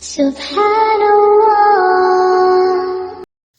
سبحان اللہ۔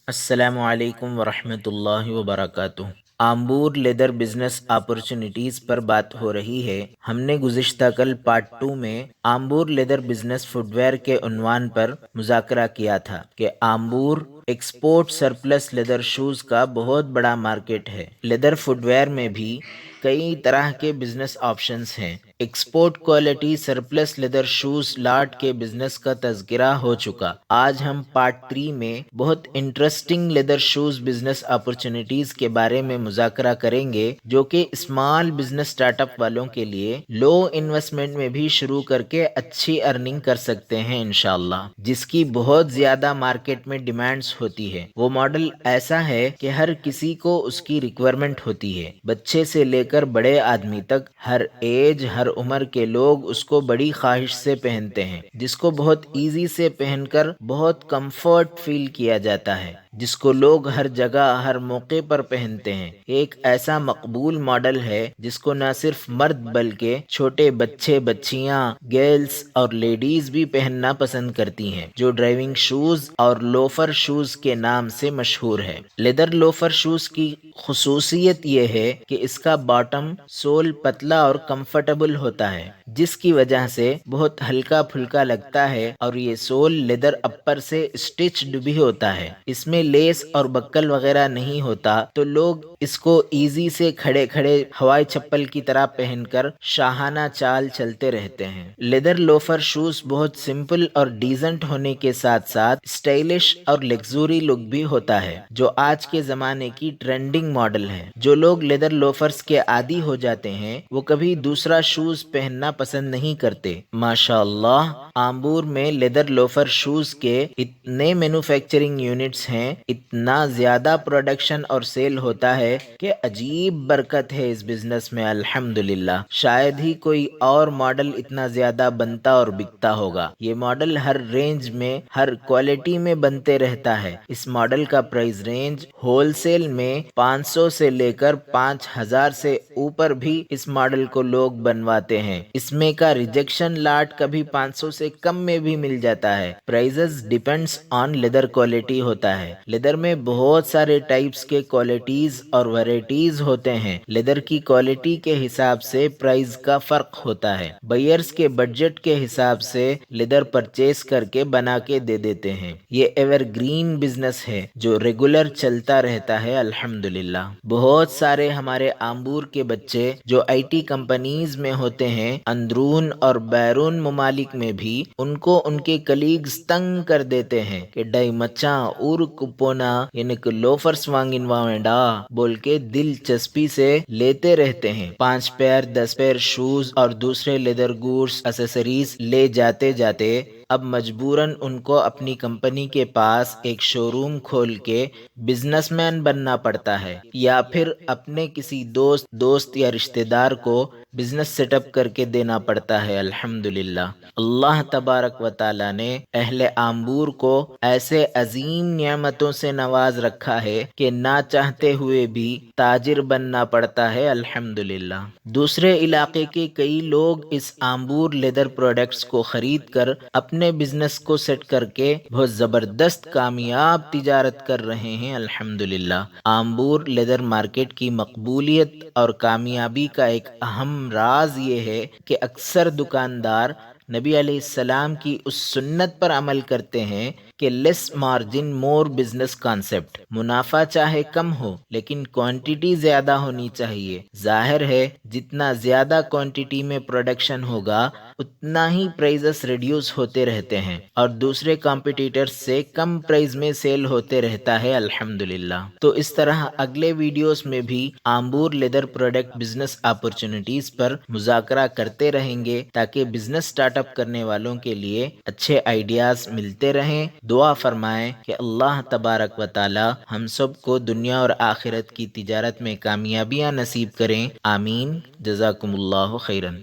السلام علیکم ورحمۃ اللہ وبرکاتہ۔ آمبور لیدر بزنس اپرچونٹیز پر بات ہو رہی ہے۔ ہم نے گزشتہ کل پارٹ 2 میں آمبور لیدر بزنس فٹ ویئر کے عنوان پر مذاکرہ کیا تھا کہ آمبور ایکسپورٹ سرپلس لیدر شوز کا بہت بڑا مارکیٹ ہے۔ لیدر فٹ ویئر میں بھی کئی طرح کے بزنس آپشنز ہیں۔ Export quality surplus leather shoes lot کے بزنس کا تذکرہ ہو چکا۔ آج ہم پارٹ 3 میں بہت interesting leather shoes business opportunities کے بارے میں مذاکرہ کریں گے، جو کہ اسمال بزنس سٹارٹ اپ والوں کے لیے لو انویسٹمنٹ میں بھی شروع کر کے اچھی ارننگ کر سکتے ہیں انشاءاللہ، جس کی بہت زیادہ مارکیٹ میں ڈیمانڈز ہوتی ہے۔ وہ ماڈل ایسا ہے کہ ہر کسی کو اس کی ریکوائرمنٹ ہوتی ہے۔ بچے سے لے کر بڑے آدمی تک، ہر ایج ہر عمر کے لوگ اس کو بڑی خواہش سے پہنتے ہیں، جس کو بہت ایزی سے پہن کر بہت کمفرٹ فیل کیا جاتا ہے، جس کو لوگ ہر جگہ ہر موقع پر پہنتے ہیں۔ ایک ایسا مقبول ماڈل ہے جس کو نہ صرف مرد بلکہ چھوٹے بچے، بچیاں، گرلز اور لیڈیز بھی پہننا پسند کرتی ہیں، جو ڈرائیونگ شوز اور لوفر شوز کے نام سے مشہور ہے۔ لیدر لوفر شوز کی خصوصیت یہ ہے کہ اس کا باٹم سول پتلا اور کمفرٹیبل ہوتا ہے، جس کی وجہ سے بہت ہلکا پھلکا لگتا ہے، اور یہ سول لیدر اپر سے اسٹچڈ بھی ہوتا ہے۔ اس میں لیس اور بکل وغیرہ نہیں ہوتا، تو لوگ اس کو ایزی سے کھڑے کھڑے ہوائی چپل کی طرح پہن کر شاہانہ چال چلتے رہتے ہیں۔ لیدر لوفر شوز بہت سمپل اور ڈیزنٹ ہونے کے ساتھ ساتھ اسٹائلش اور لگزوری لک بھی ہوتا ہے، جو آج کے زمانے کی ٹرینڈنگ ماڈل ہے۔ جو لوگ لیدر لوفرز کے عادی ہو جاتے ہیں، وہ کبھی دوسرا شوز پہننا پسند نہیں کرتے۔ ماشاءاللہ، آمبور میں لیدر لوفر شوز کے اتنے مینوفیکچرنگ یونٹس ہیں، اتنا زیادہ پروڈکشن اور سیل ہوتا ہے کہ عجیب برکت ہے اس بزنس میں الحمدللہ۔ شاید ہی کوئی اور ماڈل اتنا زیادہ بنتا اور بکتا ہوگا۔ یہ ماڈل ہر رینج میں، ہر کوالٹی میں بنتے رہتا ہے۔ اس ماڈل کا پرائز رینج ہول سیل میں 500 سے لے کر 5000 سے اوپر بھی اس ماڈل کو لوگ بنواتے ہیں۔ اس میں کا ریجیکشن لاٹ کبھی 500 سے کم میں بھی مل جاتا ہے۔ Prices depends on leather quality ہوتا ہے۔ لیدر میں بہت سارے ٹائپس کے کوالٹیز اور ویرائٹیز ہوتے ہیں۔ لیدر کی کوالٹی کے حساب سے پرائز کا فرق ہوتا ہے۔ بائرز کے بجٹ کے حساب سے لیدر پرچیز کر کے بنا کے دے دیتے ہیں۔ یہ ایور گرین بزنس ہے جو ریگولر چلتا رہتا ہے الحمدللہ۔ بہت سارے ہمارے آمبور کے بچے جو IT کمپنیز میں ہوتے ہیں، اندرون اور بیرون ممالک میں بھی، ان کو ان کے کلیگز تنگ کر دیتے ہیں کہ ڈائی مچاں اور کپونا ینک لوفرز وانگنواوینڈا بول کے دلچسپی سے لیتے رہتے ہیں۔ 5 پیر 10 پیر شوز اور دوسرے لیدر گوڈز ایسیسریز لے جاتے جاتے اب مجبوراً ان کو اپنی کمپنی کے پاس ایک شو روم کھول کے بزنس مین بننا پڑتا ہے، یا پھر اپنے کسی دوست یا رشتہ دار کو بزنس سیٹ اپ کر کے دینا پڑتا ہے الحمدللہ۔ اللہ تبارک و تعالی نے اہل آمبور کو ایسے عظیم نعمتوں سے نواز رکھا ہے کہ نہ چاہتے ہوئے بھی تاجر بننا پڑتا ہے الحمدللہ۔ دوسرے علاقے کے کئی لوگ اس آمبور لیدر پروڈکٹس کو خرید کر اپنے بزنس کو سیٹ کر کے بہت زبردست کامیاب تجارت کر رہے ہیں الحمدللہ۔ آمبور لیدر مارکیٹ کی مقبولیت اور کامیابی کا ایک اہم راز یہ ہے کہ اکثر دکاندار نبی علیہ السلام کی اس سنت پر عمل کرتے ہیں کہ لیس مارجن مور بزنس کانسیپٹ۔ منافع چاہے کم ہو لیکن کوانٹیٹی زیادہ ہونی چاہیے۔ ظاہر ہے جتنا زیادہ کوانٹیٹی میں پروڈکشن ہوگا اتنا ہی پرائزز ریڈیوس ہوتے رہتے ہیں، اور دوسرے کمپیٹیٹرز سے کم پرائز میں سیل ہوتے رہتا ہے الحمدللہ۔ تو اس طرح اگلے ویڈیوز میں بھی آمبور لیدر پروڈکٹ بزنس اپرچونٹیز پر مذاکرہ کرتے رہیں گے، تاکہ بزنس سٹارٹ اپ کرنے والوں کے لیے اچھے آئیڈیاز ملتے رہیں۔ دعا فرمائیں کہ اللہ تبارک و تعالی ہم سب کو دنیا اور آخرت کی تجارت میں کامیابیاں نصیب کریں، آمین۔ جزاکم اللہ خیرن۔